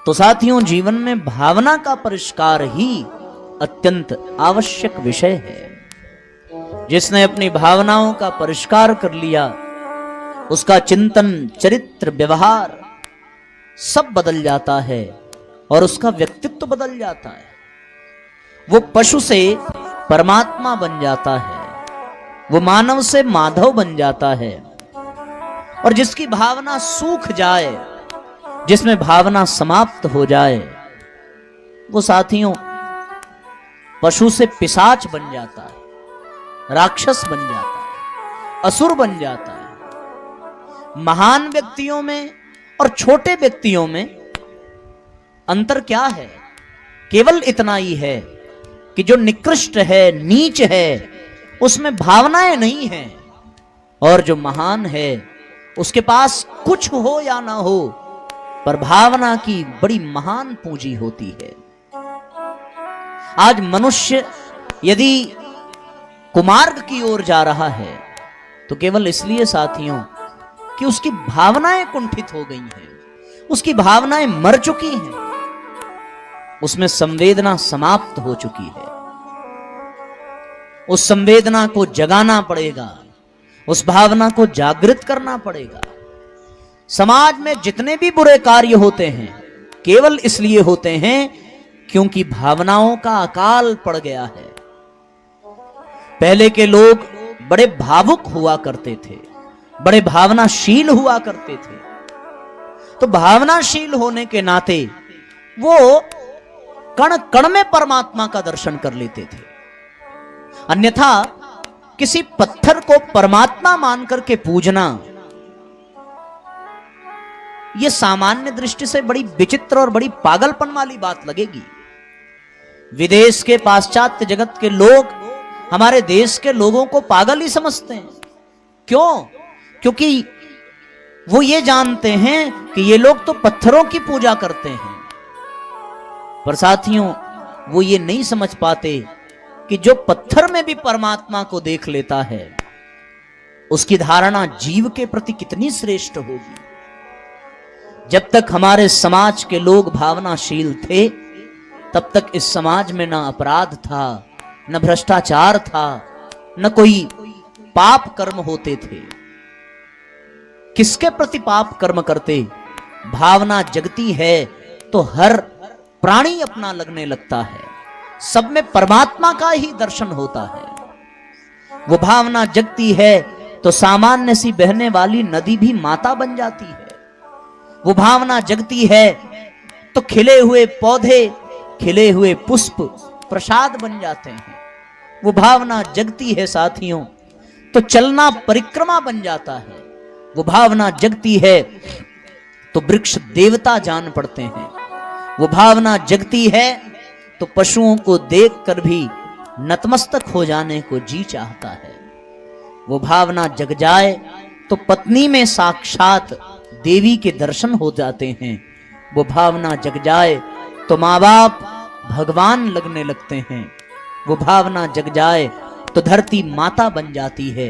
तो साथियों, जीवन में भावना का परिष्कार ही अत्यंत आवश्यक विषय है। जिसने अपनी भावनाओं का परिष्कार कर लिया, उसका चिंतन, चरित्र, व्यवहार सब बदल जाता है और उसका व्यक्तित्व बदल जाता है। वो पशु से परमात्मा बन जाता है, वो मानव से माधव बन जाता है। और जिसकी भावना सूख जाए, जिसमें भावना समाप्त हो जाए, वो साथियों पशु से पिशाच बन जाता है, राक्षस बन जाता है, असुर बन जाता है। महान व्यक्तियों में और छोटे व्यक्तियों में अंतर क्या है? केवल इतना ही है कि जो निकृष्ट है, नीच है, उसमें भावनाएं नहीं हैं, और जो महान है उसके पास कुछ हो या ना हो, पर भावना की बड़ी महान पूंजी होती है। आज मनुष्य यदि कुमार्ग की ओर जा रहा है तो केवल इसलिए साथियों कि उसकी भावनाएं कुंठित हो गई हैं, उसकी भावनाएं मर चुकी हैं, उसमें संवेदना समाप्त हो चुकी है। उस संवेदना को जगाना पड़ेगा, उस भावना को जागृत करना पड़ेगा। समाज में जितने भी बुरे कार्य होते हैं केवल इसलिए होते हैं क्योंकि भावनाओं का अकाल पड़ गया है। पहले के लोग बड़े भावुक हुआ करते थे, बड़े भावनाशील हुआ करते थे, तो भावनाशील होने के नाते वो कण कण में परमात्मा का दर्शन कर लेते थे। अन्यथा किसी पत्थर को परमात्मा मान करके पूजना, यह सामान्य दृष्टि से बड़ी विचित्र और बड़ी पागलपन वाली बात लगेगी। विदेश के पाश्चात्य जगत के लोग हमारे देश के लोगों को पागल ही समझते हैं। क्यों? क्योंकि वो ये जानते हैं कि ये लोग तो पत्थरों की पूजा करते हैं। पर साथियों, वो ये नहीं समझ पाते कि जो पत्थर में भी परमात्मा को देख लेता है, उसकी धारणा जीव के प्रति कितनी श्रेष्ठ होगी। जब तक हमारे समाज के लोग भावनाशील थे, तब तक इस समाज में ना अपराध था, न भ्रष्टाचार था, न कोई पाप कर्म होते थे। किसके प्रति पाप कर्म करते? भावना जगती है तो हर प्राणी अपना लगने लगता है, सब में परमात्मा का ही दर्शन होता है। वो भावना जगती है तो सामान्य सी बहने वाली नदी भी माता बन जाती है। वो भावना जगती है तो खिले हुए पौधे, खिले हुए पुष्प प्रसाद बन जाते हैं। वो भावना जगती है साथियों तो चलना परिक्रमा बन जाता है। वो भावना जगती है तो वृक्ष देवता जान पड़ते हैं। वो भावना जगती है तो पशुओं को देखकर भी नतमस्तक हो जाने को जी चाहता है। वो भावना जग जाए तो पत्नी में साक्षात देवी के दर्शन हो जाते हैं। वो भावना जग जाए तो माँ बाप भगवान लगने लगते हैं। वो भावना जग जाए तो धरती माता बन जाती है।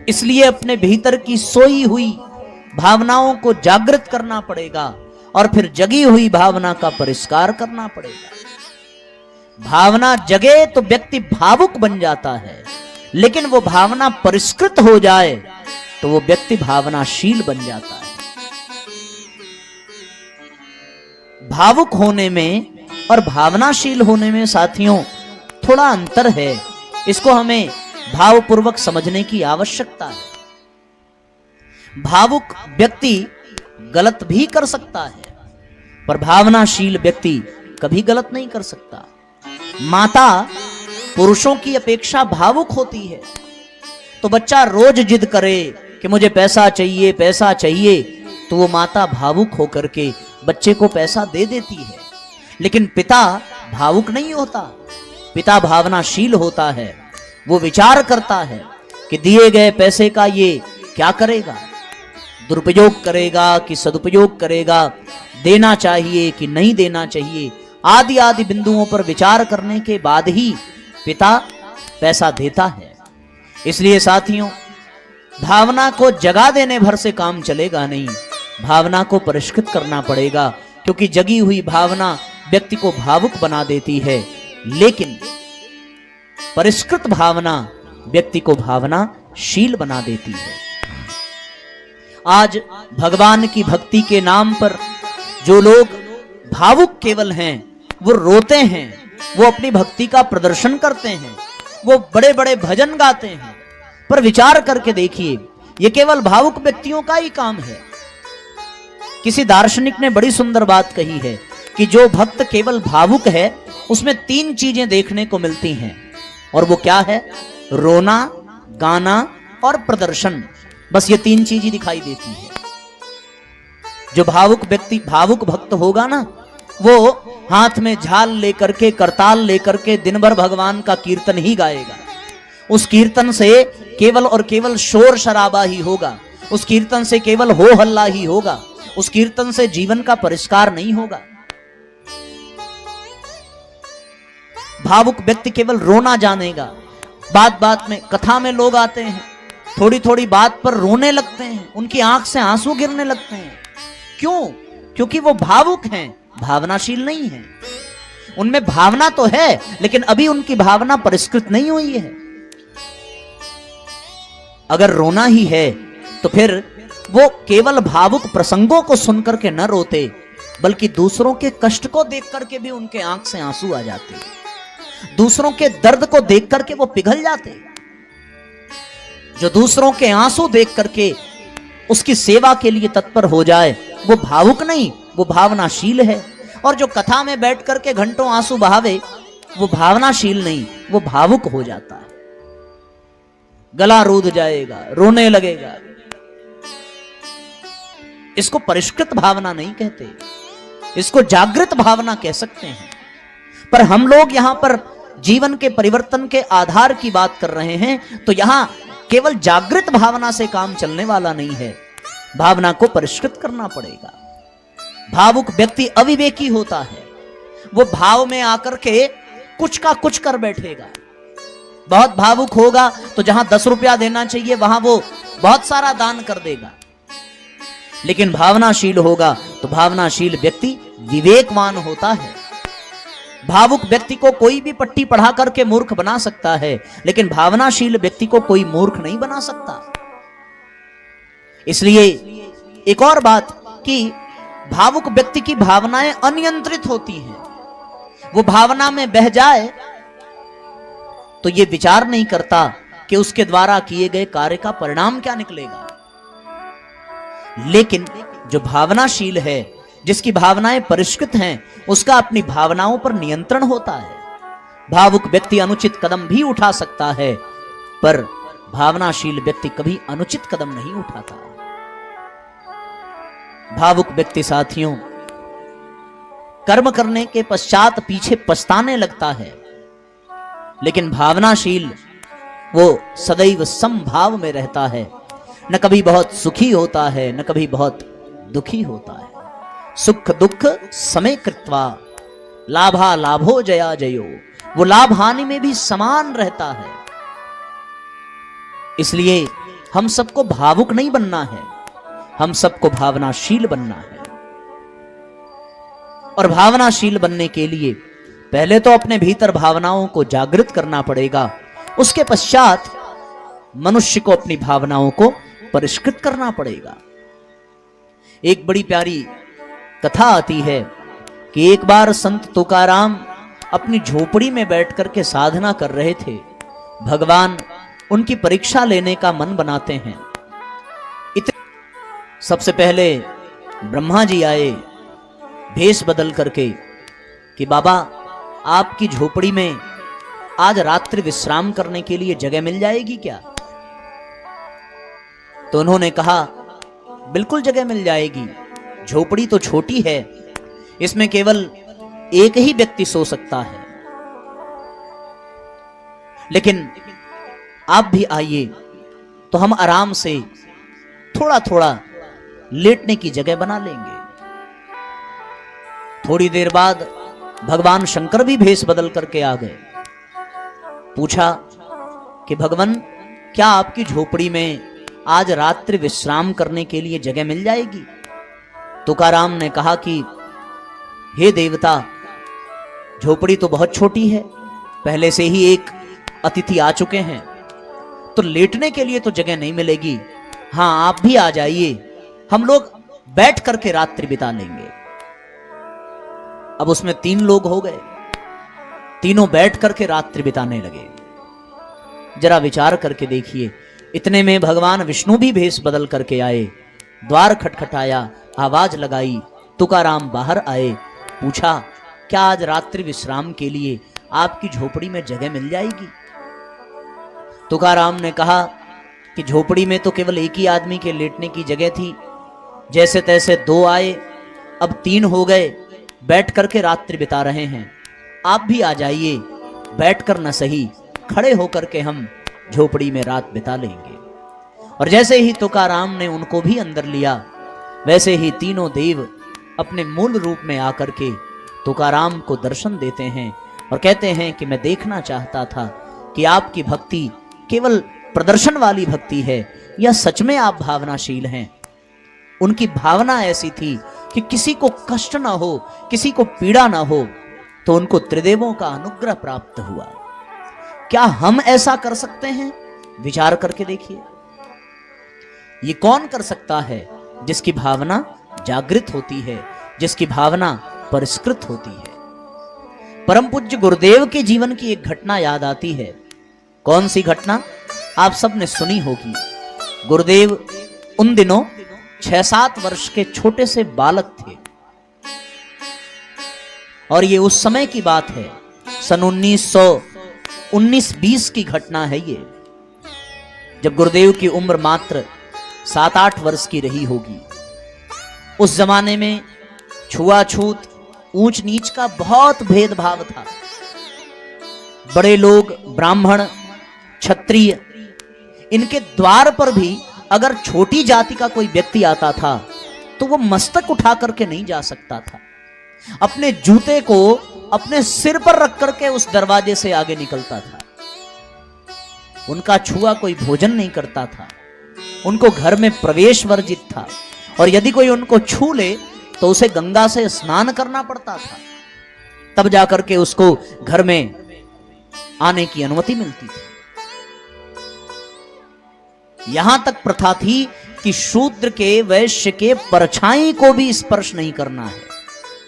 इसलिए अपने भीतर की सोई हुई भावनाओं को जागृत करना पड़ेगा और फिर जगी हुई भावना का परिष्कार करना पड़ेगा। भावना जगे तो व्यक्ति भावुक बन जाता है, लेकिन वो भावना परिष्कृत हो जाए तो वो व्यक्ति भावनाशील बन जाता है। भावुक होने में और भावनाशील होने में साथियों थोड़ा अंतर है। इसको हमें भावपूर्वक समझने की आवश्यकता है। भावुक व्यक्ति गलत भी कर सकता है, पर भावनाशील व्यक्ति कभी गलत नहीं कर सकता। माता पुरुषों की अपेक्षा भावुक होती है, तो बच्चा रोज जिद करे कि मुझे पैसा चाहिए, पैसा चाहिए, तो वो माता भावुक होकर के बच्चे को पैसा दे देती है। लेकिन पिता भावुक नहीं होता, पिता भावनाशील होता है। वो विचार करता है कि दिए गए पैसे का ये क्या करेगा, दुरुपयोग करेगा कि सदुपयोग करेगा, देना चाहिए कि नहीं देना चाहिए, आदि आदि बिंदुओं पर विचार करने के बाद ही पिता पैसा देता है। इसलिए साथियों, भावना को जगा देने भर से काम चलेगा नहीं, भावना को परिष्कृत करना पड़ेगा। क्योंकि जगी हुई भावना व्यक्ति को भावुक बना देती है, लेकिन परिष्कृत भावना व्यक्ति को भावनाशील बना देती है। आज भगवान की भक्ति के नाम पर जो लोग भावुक केवल हैं, वो रोते हैं, वो अपनी भक्ति का प्रदर्शन करते हैं, वो बड़े बड़े भजन गाते हैं, पर विचार करके देखिए ये केवल भावुक व्यक्तियों का ही काम है। किसी दार्शनिक ने बड़ी सुंदर बात कही है कि जो भक्त केवल भावुक है उसमें 3 चीजें देखने को मिलती हैं, और वो क्या है? रोना, गाना और प्रदर्शन। बस ये 3 चीज ही दिखाई देती है। जो भावुक व्यक्ति, भावुक भक्त होगा ना, वो हाथ में झाल लेकर के, करताल लेकर के दिन भर भगवान का कीर्तन ही गाएगा। उस कीर्तन से केवल और केवल शोर शराबा ही होगा, उस कीर्तन से केवल हो हल्ला ही होगा, उस कीर्तन से जीवन का परिष्कार नहीं होगा। भावुक व्यक्ति केवल रोना जानेगा। बात बात में, कथा में लोग आते हैं, थोड़ी थोड़ी बात पर रोने लगते हैं, उनकी आंख से आंसू गिरने लगते हैं। क्यों? क्योंकि वो भावुक हैं, भावनाशील नहीं है। उनमें भावना तो है, लेकिन अभी उनकी भावना परिष्कृत नहीं हुई है। अगर रोना ही है तो फिर वो केवल भावुक प्रसंगों को सुनकर के न रोते, बल्कि दूसरों के कष्ट को देख करके भी उनके आंख से आंसू आ जाते, दूसरों के दर्द को देख करके वो पिघल जाते। जो दूसरों के आंसू देख करके उसकी सेवा के लिए तत्पर हो जाए, वो भावुक नहीं, वो भावनाशील है। और जो कथा में बैठ करके घंटों आंसू बहावे, वो भावनाशील नहीं, वो भावुक हो जाता है। गला रूद जाएगा, रोने लगेगा। इसको परिष्कृत भावना नहीं कहते, इसको जागृत भावना कह सकते हैं। पर हम लोग यहां पर जीवन के परिवर्तन के आधार की बात कर रहे हैं, तो यहां केवल जागृत भावना से काम चलने वाला नहीं है, भावना को परिष्कृत करना पड़ेगा। भावुक व्यक्ति अविवेकी होता है, वो भाव में आकर के कुछ का कुछ कर बैठेगा। बहुत भावुक होगा तो जहां 10 रुपया देना चाहिए वहां वो बहुत सारा दान कर देगा। लेकिन भावनाशील होगा तो भावनाशील व्यक्ति विवेकवान होता है। भावुक व्यक्ति को कोई भी पट्टी पढ़ा करके मूर्ख बना सकता है, लेकिन भावनाशील व्यक्ति को कोई मूर्ख नहीं बना सकता। इसलिए एक और बात कि भावुक व्यक्ति की भावनाएं अनियंत्रित होती हैं। वो भावना में बह जाए तो ये विचार नहीं करता कि उसके द्वारा किए गए कार्य का परिणाम क्या निकलेगा। लेकिन जो भावनाशील है, जिसकी भावनाएं परिष्कृत हैं, उसका अपनी भावनाओं पर नियंत्रण होता है। भावुक व्यक्ति अनुचित कदम भी उठा सकता है, पर भावनाशील व्यक्ति कभी अनुचित कदम नहीं उठाता। भावुक व्यक्ति साथियों कर्म करने के पश्चात पीछे पछताने लगता है, लेकिन भावनाशील वो सदैव समभाव में रहता है। न कभी बहुत सुखी होता है, न कभी बहुत दुखी होता है। सुख दुख समय कृत्वा लाभा लाभो जया जयो, वो लाभ हानि में भी समान रहता है। इसलिए हम सबको भावुक नहीं बनना है, हम सबको भावनाशील बनना है। और भावनाशील बनने के लिए पहले तो अपने भीतर भावनाओं को जागृत करना पड़ेगा, उसके पश्चात मनुष्य को अपनी भावनाओं को परिष्कृत करना पड़ेगा। एक बड़ी प्यारी कथा आती है कि एक बार संत तुकाराम अपनी झोपड़ी में बैठ करके साधना कर रहे थे। भगवान उनकी परीक्षा लेने का मन बनाते हैं। सबसे पहले ब्रह्मा जी आए भेष बदल करके कि बाबा आपकी झोपड़ी में आज रात्रि विश्राम करने के लिए जगह मिल जाएगी क्या? तो उन्होंने कहा बिल्कुल जगह मिल जाएगी, झोपड़ी तो छोटी है, इसमें केवल एक ही व्यक्ति सो सकता है, लेकिन आप भी आइए तो हम आराम से थोड़ा थोड़ा लेटने की जगह बना लेंगे। थोड़ी देर बाद भगवान शंकर भी भेष बदल करके आ गए। पूछा कि भगवान क्या आपकी झोपड़ी में आज रात्रि विश्राम करने के लिए जगह मिल जाएगी? तुकाराम ने कहा कि हे देवता, झोपड़ी तो बहुत छोटी है, पहले से ही एक अतिथि आ चुके हैं, तो लेटने के लिए तो जगह नहीं मिलेगी। हां, आप भी आ जाइए, हम लोग बैठ करके रात्रि बिता लेंगे। अब उसमें 3 लोग हो गए, तीनों बैठ करके रात्रि बिताने लगे। जरा विचार करके देखिए, इतने में भगवान विष्णु भी भेष बदल करके आए, द्वार खटखटाया, आवाज लगाई, तुकाराम बाहर आए, पूछा क्या आज रात्रि विश्राम के लिए आपकी झोपड़ी में जगह मिल जाएगी? तुकाराम ने कहा कि झोपड़ी में तो केवल एक ही आदमी के लेटने की जगह थी, जैसे तैसे 2 आए, अब 3 हो गए, बैठ करके रात्रि बिता रहे हैं, आप भी आ जाइए, बैठकर न सही खड़े होकर के हम झोपड़ी में रात बिता लेंगे। और जैसे ही तुकाराम ने उनको भी अंदर लिया, वैसे ही तीनों देव अपने मूल रूप में आकर के तुकाराम को दर्शन देते हैं और कहते हैं कि मैं देखना चाहता था कि आपकी भक्ति केवल प्रदर्शन वाली भक्ति है या सच में आप भावनाशील हैं। उनकी भावना ऐसी थी कि किसी को कष्ट ना हो, किसी को पीड़ा ना हो, तो उनको त्रिदेवों का अनुग्रह प्राप्त हुआ। क्या हम ऐसा कर सकते हैं? विचार करके देखिए, ये कौन कर सकता है जिसकी भावना जागृत होती है, जिसकी भावना परिष्कृत होती है। परम पूज्य गुरुदेव के जीवन की एक घटना याद आती है। कौन सी घटना? आप सब ने सुनी होगी। गुरुदेव उन दिनों 6-7 वर्ष के छोटे से बालक थे, और ये उस समय की बात है, सन 1919-20 की घटना है ये, जब गुरुदेव की उम्र मात्र 7-8 वर्ष की रही होगी। उस जमाने में छुआछूत, ऊंच नीच का बहुत भेदभाव था। बड़े लोग, ब्राह्मण, क्षत्रिय, इनके द्वार पर भी अगर छोटी जाति का कोई व्यक्ति आता था तो वो मस्तक उठा करके नहीं जा सकता था, अपने जूते को अपने सिर पर रख करके उस दरवाजे से आगे निकलता था। उनका छुआ कोई भोजन नहीं करता था, उनको घर में प्रवेश वर्जित था, और यदि कोई उनको छू ले तो उसे गंगा से स्नान करना पड़ता था, तब जाकर के उसको घर में आने की अनुमति मिलती थी। यहां तक प्रथा थी कि शूद्र के, वैश्य के परछाई को भी स्पर्श नहीं करना है,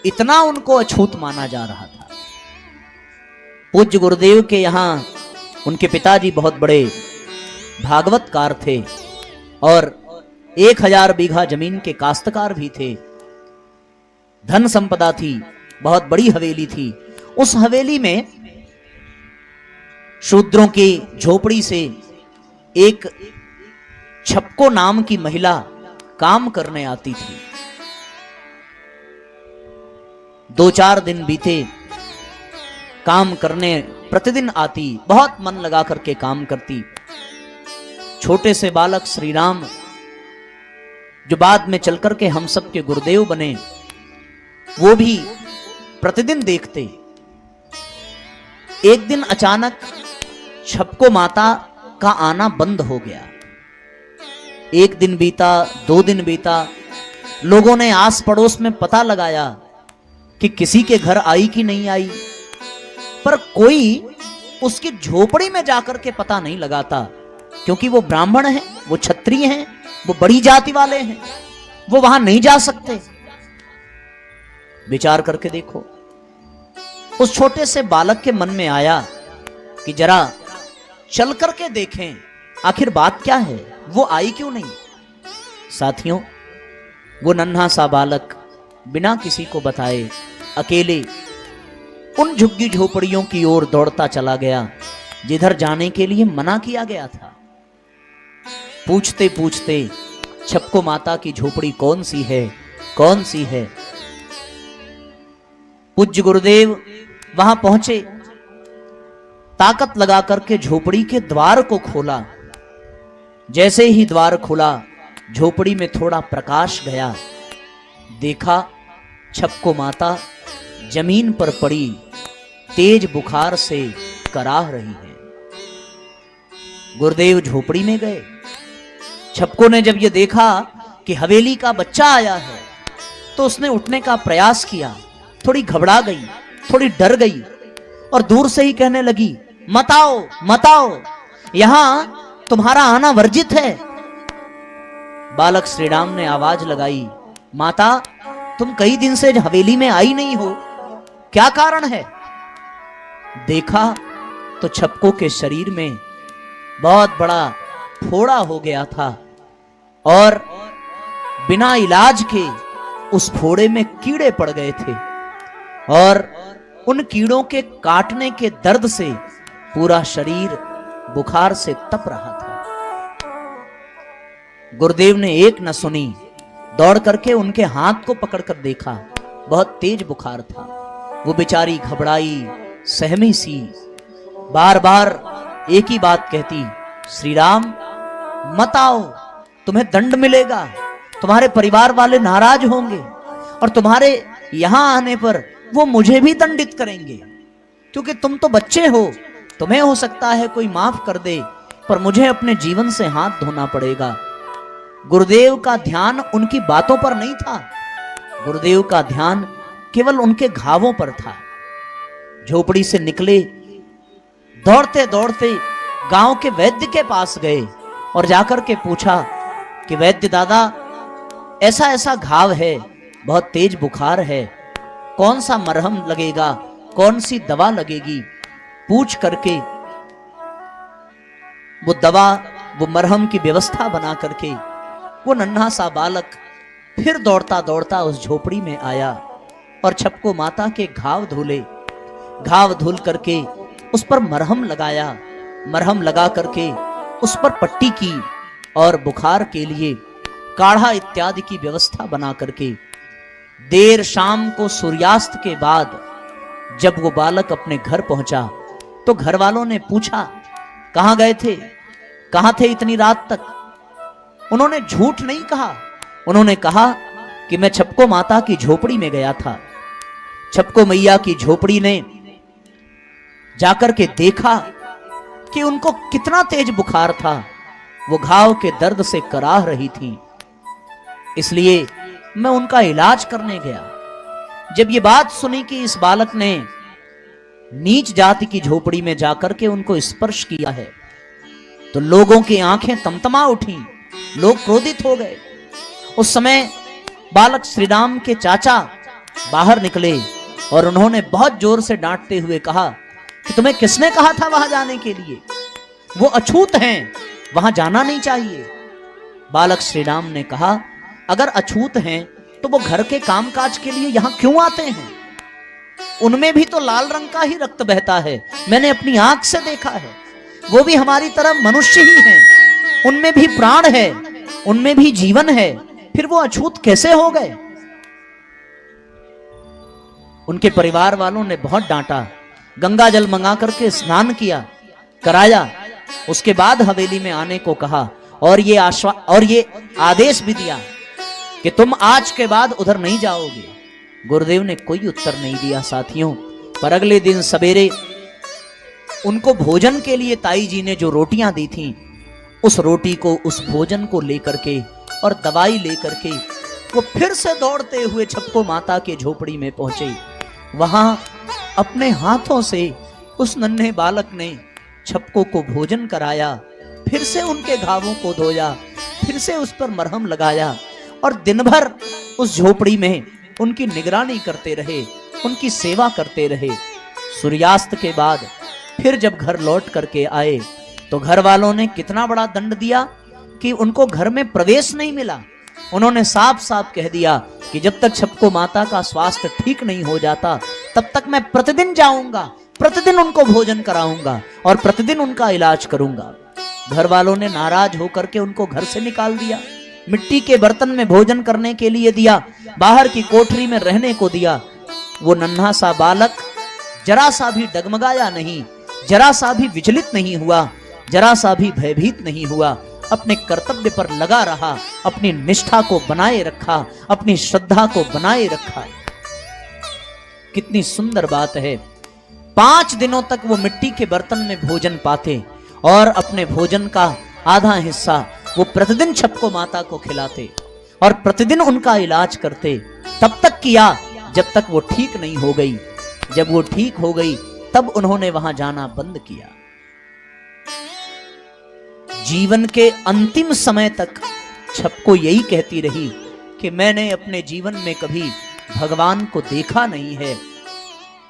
इतना उनको अछूत माना जा रहा था। पूज्य गुरुदेव के यहां उनके पिताजी बहुत बड़े भागवतकार थे और 1000 बीघा जमीन के काश्तकार भी थे। धन संपदा थी, बहुत बड़ी हवेली थी। उस हवेली में शूद्रों की झोपड़ी से एक छपको नाम की महिला काम करने आती थी। 2-4 दिन बीते, काम करने प्रतिदिन आती, बहुत मन लगा करके काम करती। छोटे से बालक श्री राम, जो बाद में चलकर के हम सब के गुरुदेव बने, वो भी प्रतिदिन देखते। एक दिन अचानक छपको माता का आना बंद हो गया। 1 दिन बीता, 2 दिन बीता, लोगों ने आस पड़ोस में पता लगाया कि किसी के घर आई कि नहीं आई, पर कोई उसकी झोपड़ी में जाकर के पता नहीं लगाता, क्योंकि वो ब्राह्मण हैं, वो क्षत्रिय हैं, वो बड़ी जाति वाले हैं, वो वहां नहीं जा सकते। विचार करके देखो, उस छोटे से बालक के मन में आया कि जरा चल करके देखें आखिर बात क्या है, वो आई क्यों नहीं। साथियों, वो नन्हा सा बालक बिना किसी को बताए अकेले उन झुग्गी झोपड़ियों की ओर दौड़ता चला गया जिधर जाने के लिए मना किया गया था। पूछते पूछते छपको माता की झोपड़ी कौन सी है, कौन सी है। पूज्य गुरुदेव वहां पहुंचे, ताकत लगा करके झोपड़ी के द्वार को खोला। जैसे ही द्वार खुला, झोपड़ी में थोड़ा प्रकाश गया, देखा छपको माता जमीन पर पड़ी तेज बुखार से कराह रही है। गुरुदेव झोपड़ी में गए। छपको ने जब ये देखा कि हवेली का बच्चा आया है, तो उसने उठने का प्रयास किया, थोड़ी घबरा गई, थोड़ी डर गई और दूर से ही कहने लगी, मत आओ मत आओ, यहां तुम्हारा आना वर्जित है। बालक श्री राम ने आवाज लगाई, माता तुम कई दिन से हवेली में आई नहीं हो, क्या कारण है? देखा तो छपको के शरीर में बहुत बड़ा फोड़ा हो गया था और बिना इलाज के उस फोड़े में कीड़े पड़ गए थे और उन कीड़ों के काटने के दर्द से पूरा शरीर बुखार से तप रहा था। गुरुदेव ने एक न सुनी, दौड़ करके उनके हाथ को पकड़कर देखा, बहुत तेज बुखार था। वो बेचारी घबराई, सहमी सी, बार बार एक ही बात कहती, श्री राम मत आओ, तुम्हें दंड मिलेगा, तुम्हारे परिवार वाले नाराज होंगे और तुम्हारे यहां आने पर वो मुझे भी दंडित करेंगे, क्योंकि तुम तो बच्चे हो, तुम्हें हो सकता है कोई माफ कर दे, पर मुझे अपने जीवन से हाथ धोना पड़ेगा। गुरुदेव का ध्यान उनकी बातों पर नहीं था, गुरुदेव का ध्यान केवल उनके घावों पर था। झोपड़ी से निकले, दौड़ते दौड़ते गांव के वैद्य के पास गए और जाकर के पूछा कि वैद्य दादा, ऐसा ऐसा घाव है, बहुत तेज बुखार है, कौन सा मरहम लगेगा, कौन सी दवा लगेगी? पूछ करके वो दवा, वो मरहम की व्यवस्था बना करके वो नन्हा सा बालक फिर दौड़ता दौड़ता उस झोपड़ी में आया और छपको माता के घाव धुले, घाव धुल करके उस पर मरहम लगाया, मरहम लगा करके उस पर पट्टी की और बुखार के लिए काढ़ा इत्यादि की व्यवस्था बना करके देर शाम को सूर्यास्त के बाद जब वो बालक अपने घर पहुंचा तो घर वालों ने पूछा, कहां गए थे, कहां थे इतनी रात तक? उन्होंने झूठ नहीं कहा, उन्होंने कहा कि मैं छपको माता की झोपड़ी में गया था। छपको मैया की झोपड़ी ने जाकर के देखा कि उनको कितना तेज बुखार था, वो घाव के दर्द से कराह रही थी, इसलिए मैं उनका इलाज करने गया। जब ये बात सुनी कि इस बालक ने नीच जाति की झोपड़ी में जाकर के उनको स्पर्श किया है, तो लोगों की आंखें तमतमा उठी, लोग क्रोधित हो गए। उस समय बालक श्री राम के चाचा बाहर निकले और उन्होंने बहुत जोर से डांटते हुए कहा कि तुम्हें किसने कहा था वहां जाने के लिए? वो अछूत हैं, वहां जाना नहीं चाहिए। बालक श्री राम ने कहा, अगर अछूत हैं तो वो घर के कामकाज के लिए यहां क्यों आते हैं? उनमें भी तो लाल रंग का ही रक्त बहता है, मैंने अपनी आंख से देखा है। वो भी हमारी तरह मनुष्य ही हैं, उनमें भी प्राण है, उनमें भी जीवन है, फिर वो अछूत कैसे हो गए? उनके परिवार वालों ने बहुत डांटा, गंगा जल मंगा करके स्नान किया, कराया, उसके बाद हवेली में आने को कहा और ये आदेश भी दिया कि तुम आज के बाद उधर नहीं जाओगे। गुरुदेव ने कोई उत्तर नहीं दिया साथियों। पर अगले दिन सवेरे उनको भोजन के लिए ताई जी ने जो रोटियां दी थीं, उस रोटी को, उस भोजन को लेकर के और दवाई लेकर के वो फिर से दौड़ते हुए छपको माता के झोपड़ी में पहुंचे। वहां अपने हाथों से उस नन्हे बालक ने छपको को भोजन कराया, फिर से उनके घावों को धोया, फिर से उस पर मरहम लगाया और दिन भर उस झोपड़ी में उनकी निगरानी करते रहे, उनकी सेवा करते रहे। सूर्यास्त के बाद फिर जब घर लौट करके आए तो घर वालों ने कितना बड़ा दंड दिया कि उनको घर में प्रवेश नहीं मिला। उन्होंने साफ साफ कह दिया कि जब तक छपको माता का स्वास्थ्य ठीक नहीं हो जाता तब तक मैं प्रतिदिन जाऊंगा, प्रतिदिन उनको भोजन कराऊंगा और प्रतिदिन उनका इलाज करूंगा। घर वालों ने नाराज होकर के उनको घर से निकाल दिया, मिट्टी के बर्तन में भोजन करने के लिए दिया, बाहर की कोठरी में रहने को दिया। वो नन्हा सा बालक जरा सा भी डगमगाया नहीं, जरा सा भी विचलित नहीं हुआ, जरा सा भी भयभीत नहीं हुआ, अपने कर्तव्य पर लगा रहा, अपनी निष्ठा को बनाए रखा, अपनी श्रद्धा को बनाए रखा। कितनी सुंदर बात है। 5 दिनों तक वो मिट्टी के बर्तन में भोजन पाते और अपने भोजन का आधा हिस्सा वो प्रतिदिन छपको माता को खिलाते और प्रतिदिन उनका इलाज करते। तब तक किया जब तक वो ठीक नहीं हो गई। जब वो ठीक हो गई तब उन्होंने वहां जाना बंद किया। जीवन के अंतिम समय तक छपको यही कहती रही कि मैंने अपने जीवन में कभी भगवान को देखा नहीं है,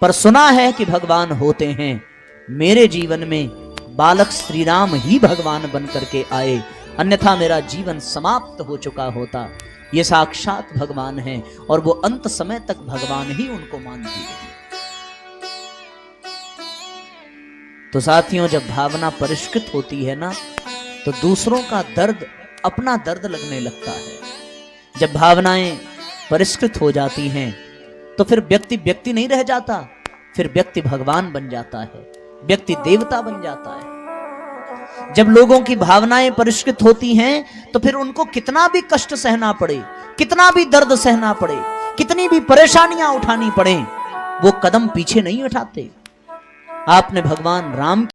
पर सुना है कि भगवान होते हैं। मेरे जीवन में बालक श्री राम ही भगवान बन करके आए, अन्यथा मेरा जीवन समाप्त हो चुका होता। ये साक्षात भगवान हैं और वो अंत समय तक भगवान ही उनको मानती रही। तो साथियों, जब भावना परिष्कृत होती है ना, तो दूसरों का दर्द अपना दर्द लगने लगता है। जब भावनाएं परिष्कृत हो जाती हैं तो फिर व्यक्ति व्यक्ति नहीं रह जाता, फिर व्यक्ति भगवान बन जाता है, व्यक्ति देवता बन जाता है। जब लोगों की भावनाएं परिष्कृत होती हैं तो फिर उनको कितना भी कष्ट सहना पड़े, कितना भी दर्द सहना पड़े, कितनी भी परेशानियां उठानी पड़े, वो कदम पीछे नहीं उठाते। आपने भगवान राम